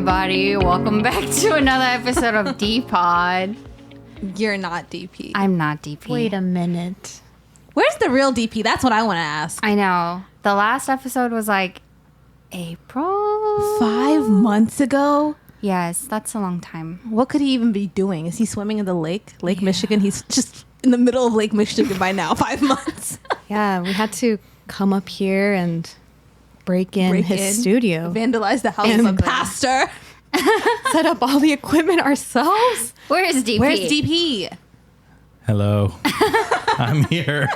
everybody. Welcome back to another episode of dPod. You're not DP. I'm not DP. Wait a minute. Where's the real DP? That's what I want to ask. I know. The last episode was like April. 5 months ago? Yes, that's a long time. What could he even be doing? Is he swimming in the lake? Lake Michigan? He's just in the middle of Lake Michigan by now. 5 months. Yeah, we had to come up here and break in his studio. Vandalize the house of a pastor. Set up all the equipment ourselves. Where is DP? Where's DP? Hello. I'm here.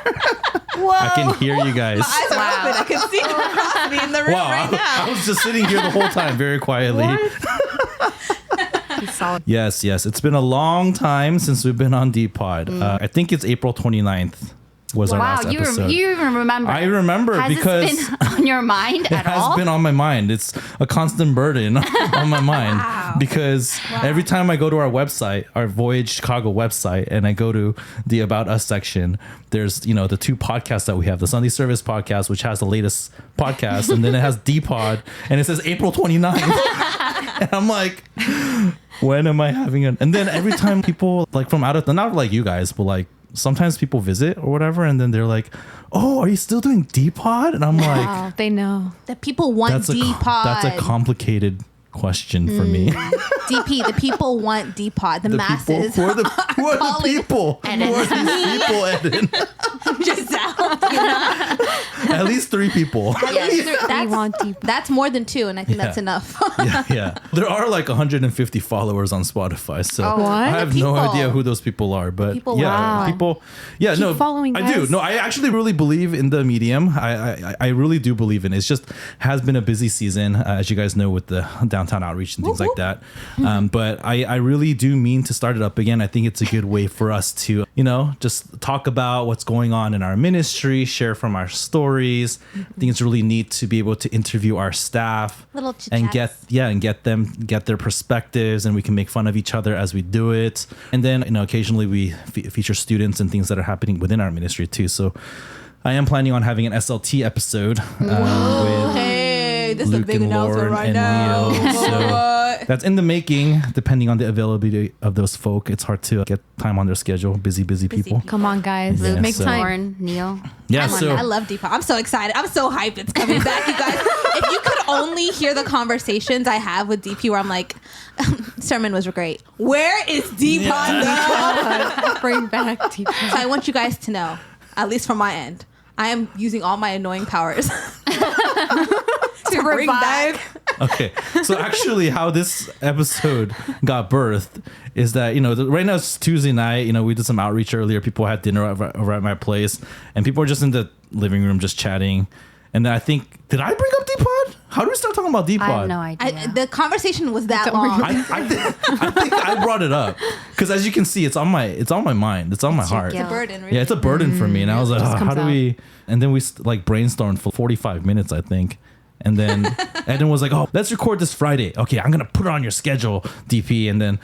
Whoa. I can hear you guys. My eyes are open. I can see him across me in the room right now. I was just sitting here the whole time very quietly. Yes. It's been a long time since we've been on dPod. I think it's April 29th was our last episode. You even remember. I remember Has because this been on your mind at all? It has been on my mind. It's a constant burden on my mind because every time I go to our website, our Voyage Chicago website, and I go to the About Us section, there's, the two podcasts that we have, the Sunday Service podcast, which has the latest podcast, and then it has dPod, and it says April 29th. And I'm like, when am I having it? And then every time people like from out of, not like you guys, but like sometimes people visit or whatever, and then they're like, oh, are you still doing dPod? And I'm like, Oh, they know. The people want dPod. That's a complicated question for me. DP, the people want dPod. The masses. Who are the people? Who are these people, Eden? Gisselle. At least 3 people. We want deep. That's more than 2, and I think that's enough. Yeah. There are like 150 followers on Spotify, so what? I have no idea who those people are, but People, yeah, wow. people. Yeah, Keep following, I do. guys. No, I actually really believe in the medium. I really do believe in it. It's just has been a busy season, as you guys know, with the downtown outreach and things like that. But I really do mean to start it up again. I think it's a good way for us to, just talk about what's going on in our ministry, share from our stories. I think it's really neat to be able to interview our staff Little and chit-chats. get their perspectives, and we can make fun of each other as we do it. And then, occasionally we feature students and things that are happening within our ministry too. So I am planning on having an SLT episode with Hey, this is a Luke big and announcement Lauren right and now. Neil. So that's in the making, depending on the availability of those folk. It's hard to get time on their schedule. Busy people. Come on, guys. Yeah, Make so- time. Lauren, Neil. Yeah, I love dPod. I'm so excited. I'm so hyped it's coming back, you guys. If you could only hear the conversations I have with DP where I'm like, sermon was great. Where is dPod now? Bring back deep. So I want you guys to know, at least from my end, I am using all my annoying powers to bring back. Okay, so actually how this episode got birthed is that, right now it's Tuesday night, we did some outreach earlier. People had dinner over at my place, and people were just in the living room just chatting. And then I think, did I bring up dPod? How do we start talking about dPod? I have no idea. The conversation was that long. I think I brought it up because, as you can see, it's on my mind. It's on my heart. It's a burden, really. Yeah, it's a burden for me. And I was like, how do out. we? And then we brainstormed for 45 minutes, I think. And then Eden was like, oh, let's record this Friday. Okay, I'm going to put it on your schedule, DP. And then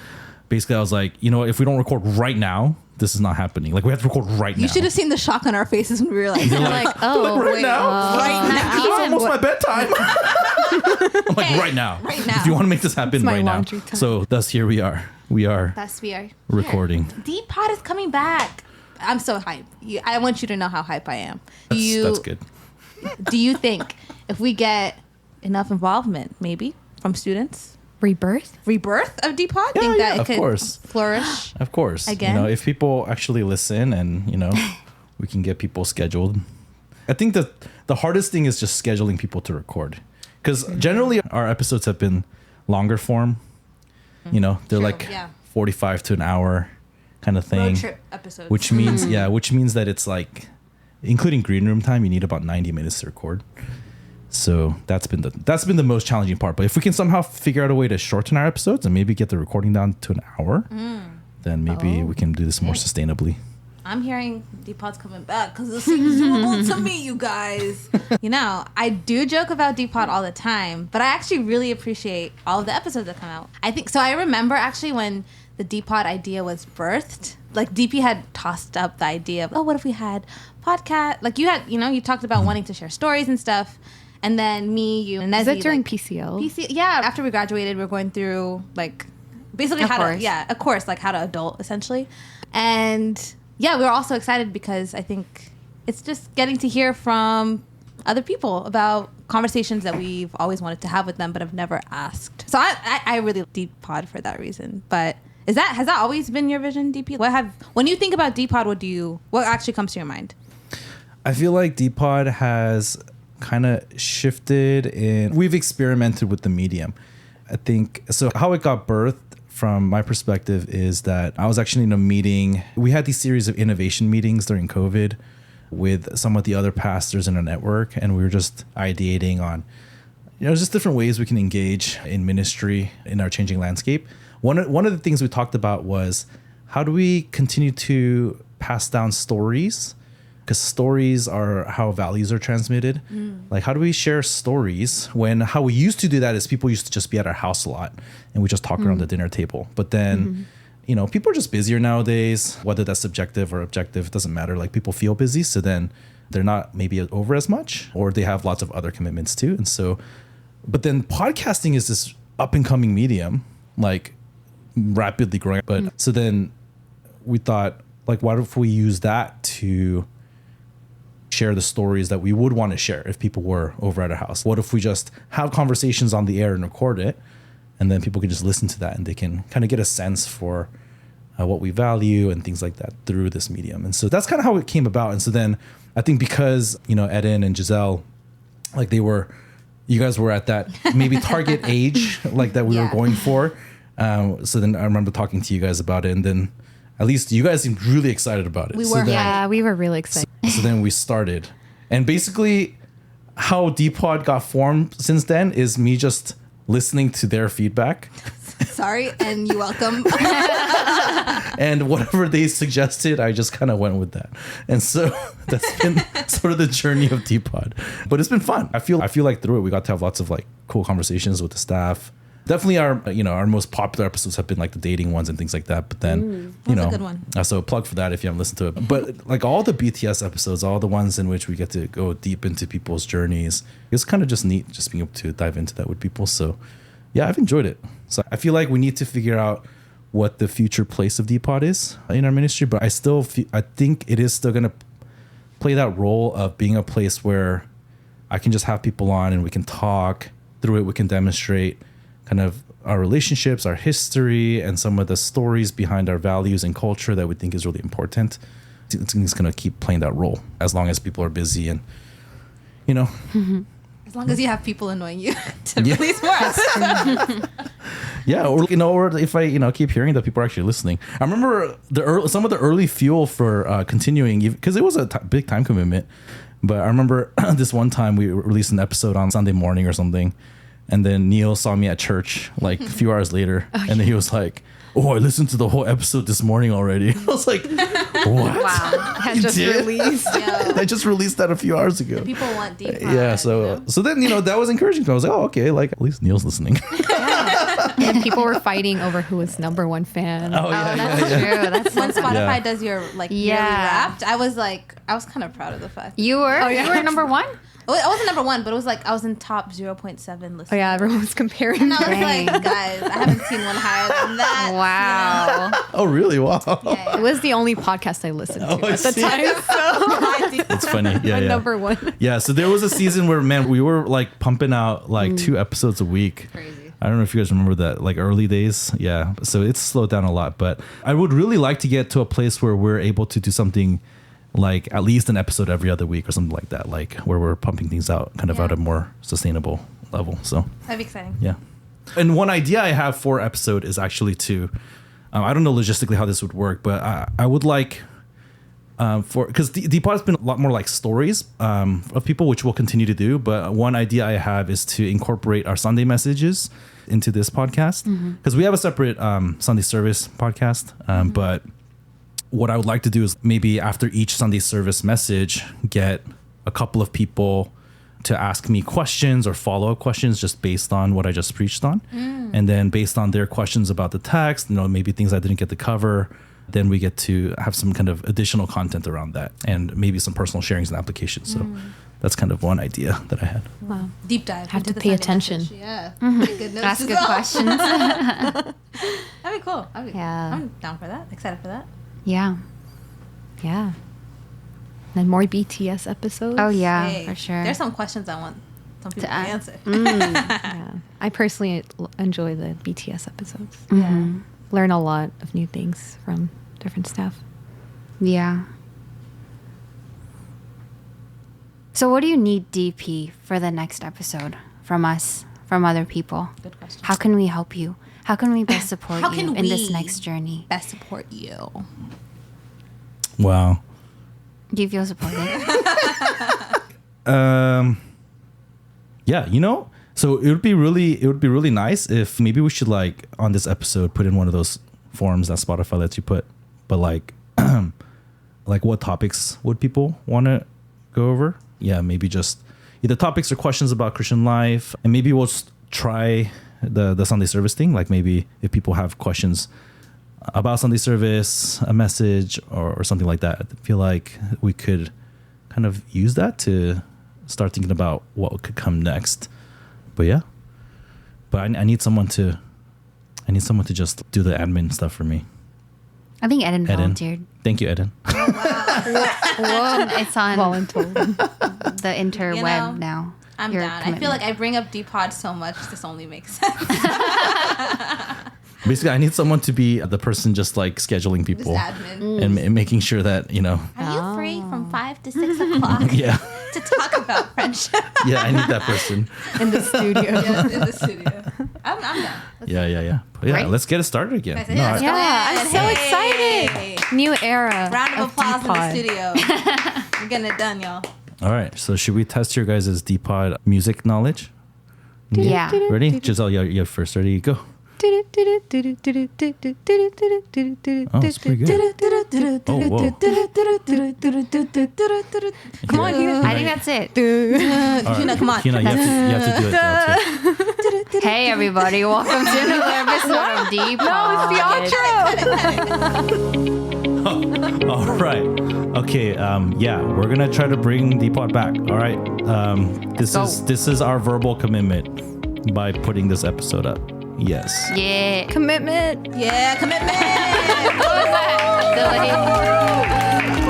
basically I was like, if we don't record right now, this is not happening. Like, we have to record right now. You should have seen the shock on our faces when we realized it. Like, oh, right now? Right now. It's almost my bedtime. I'm like, Hey, right now. right now. If you want to make this happen, It's my right now. laundry time. So thus here we are. We are Yes, we are recording. dPod is coming back. I'm so hyped. I want you to know how hype I am. That's good. Do you think if we get enough involvement, maybe from students, rebirth? rebirth of dPod? Yeah, Think that it of could course. flourish? Of course. Again? If people actually listen and, we can get people scheduled. I think that the hardest thing is just scheduling people to record. Because generally our episodes have been longer form. They're True, like yeah. 45 to an hour kind of thing. Road trip episodes. Which means, which means that it's like, including green room time, you need about 90 minutes to record. So that's been the most challenging part. But if we can somehow figure out a way to shorten our episodes and maybe get the recording down to an hour, then maybe we can do this more sustainably. I'm hearing dPod's coming back because it seems doable to me, you guys. I do joke about dPod all the time, but I actually really appreciate all of the episodes that come out. I think so. I remember actually when the dPod idea was birthed, like DP had tossed up the idea of, oh, what if we had podcast? Like you talked about wanting to share stories and stuff. And then me, you, and Nezzy. Is that during like, PCL? Yeah, after we graduated, we are going through like basically A how course. to, a course, like how to adult essentially. And yeah, we were also excited because I think it's just getting to hear from other people about conversations that we've always wanted to have with them but have never asked. So I really dPod for that reason. But has that always been your vision, DP? When you think about dPod, what actually comes to your mind? I feel like dPod has kind of shifted in. We've experimented with the medium. I think so. How it got birthed from my perspective is that I was actually in a meeting. We had these series of innovation meetings during COVID with some of the other pastors in our network, and we were just ideating on, just different ways we can engage in ministry in our changing landscape. One of the things we talked about was how do we continue to pass down stories, because stories are how values are transmitted. Like, how do we share stories when how we used to do that is people used to just be at our house a lot and we just talk around the dinner table. But then people are just busier nowadays, whether that's subjective or objective, it doesn't matter. Like, people feel busy, so then they're not maybe over as much, or they have lots of other commitments too. And so, but then podcasting is this up and coming medium, like rapidly growing. But so then we thought, like, what if we use that to share the stories that we would want to share if people were over at our house? What if we just have conversations on the air and record it? And then people can just listen to that and they can kind of get a sense for what we value and things like that through this medium. And so that's kind of how it came about. And so then I think because, Eden and Gisselle, like you guys were at that maybe target age, like that we were going for. So then I remember talking to you guys about it. And then at least you guys seemed really excited about it. We were. We were really excited. So then we started. And basically how dPod got formed since then is me just listening to their feedback. Sorry, and you're welcome. And whatever they suggested, I just kind of went with that. And so that's been sort of the journey of dPod. But it's been fun. I feel like through it, we got to have lots of like cool conversations with the staff. Definitely our most popular episodes have been like the dating ones and things like that. But then, that's a good one. So plug for that if you haven't listened to it. But like all the BTS episodes, all the ones in which we get to go deep into people's journeys, it's kind of just neat just being able to dive into that with people. So yeah, I've enjoyed it. So I feel like we need to figure out what the future place of dPod is in our ministry. But I think it is still going to play that role of being a place where I can just have people on and we can talk through it. We can demonstrate kind of our relationships, our history, and some of the stories behind our values and culture that we think is really important. It's going to keep playing that role as long as people are busy and, As long as you have people annoying you to release more. Yeah, or if I keep hearing that people are actually listening. I remember some of the early fuel for continuing, because it was a big time commitment. But I remember this one time we released an episode on Sunday morning or something. And then Neil saw me at church like a few hours later. And then he was like, "Oh, I listened to the whole episode this morning already." I was like, "What?" Wow. Had just released. I just released that a few hours ago. People want deep. Yeah, so then that was encouraging. I was like, "Oh, okay, like at least Neil's listening." And people were fighting over who was number one fan. Oh, yeah, That's true. That's When Spotify Yeah. does your yearly Wrapped, I was kind of proud of the fact. You were? You were number one? I wasn't number one, but it was I was in top 0.7 listeners. Oh yeah, everyone was comparing. And I was Dang. like, guys, I haven't seen one higher than that. Wow. Oh, really? Wow. It was the only podcast I listened to I at the see. time. So It's funny. Yeah, yeah. number one. Yeah, so there was a season where, man, we were like pumping out like 2 episodes a week. Crazy. I don't know if you guys remember that, like early days. Yeah, so it's slowed down a lot. But I would really like to get to a place where we're able to do something like at least an episode every other week or something like that, like where we're pumping things out kind of at a more sustainable level. So That'd be exciting. yeah. And one idea I have for episode is actually to, I don't know logistically how this would work, but I would like because dPod has been a lot more like stories of people, which we'll continue to do. But one idea I have is to incorporate our Sunday messages into this podcast, because we have a separate Sunday service podcast. But what I would like to do is maybe after each Sunday service message, get a couple of people to ask me questions or follow-up questions just based on what I just preached on. And then based on their questions about the text, maybe things I didn't get to cover, then we get to have some kind of additional content around that and maybe some personal sharings and applications. So that's kind of one idea that I had. Wow. Deep dive. Have into to the pay Sunday attention. message. Yeah. Take good notes Ask as good well. questions. That'd be cool. Yeah. I'm down for that. Excited for that. Yeah. Yeah. And more BTS episodes. Oh yeah, Hey, for sure. There's some questions I want some people to ask. answer. Yeah. I personally enjoy the BTS episodes. Yeah. Learn a lot of new things from different staff. Yeah. So what do you need, DP, for the next episode from us, from other people? Good question. How can we help you? How can we best support How you can in this we next journey? best support you? Wow. Do you feel supported? Yeah, you know, so it would be really nice if maybe we should like on this episode put in one of those forms that Spotify lets you put, but like like what topics would people want to go over? Yeah, maybe just either topics or questions about Christian life, and maybe we'll just try the Sunday service thing. Like maybe if people have questions about Sunday service, a message or something like that, I feel like we could kind of use that to start thinking about what could come next. But yeah, but I need someone to just do the admin stuff for me. I think Eden Eden. volunteered. Thank you, Eden. Whoa. It's on Voluntold. the interweb You know, now. I'm Your down. I feel commitment. like I bring up dPod so much. This only makes sense. Basically, I need someone to be the person just like scheduling Just people admin. and making sure that, you know, Are you free from 5 to 6 o'clock yeah, to talk about friendship? yeah, I need that person. In the studio. Yes, in the studio. I'm down. Yeah. But yeah, Great. let's get it started again. Guys, No, let's Yeah, go I'm so Hey. excited. New era. Round of applause in the dPod. studio. We're getting it done, y'all. all right, so should we test your guys' dPod music knowledge? Yeah. Ready? Giselle, you're first. Ready? Go. Oh, it's pretty good. Oh, whoa. Come on, Hina. I think that's it. Hina, come on. Hina, you have to do it now, too. Hey everybody, welcome to another episode of dPod. All right. Okay. Yeah, we're gonna try to bring dPod back. All right. This is our verbal commitment by putting this episode up. Yes. Yeah. Commitment. Yeah, commitment. What was that?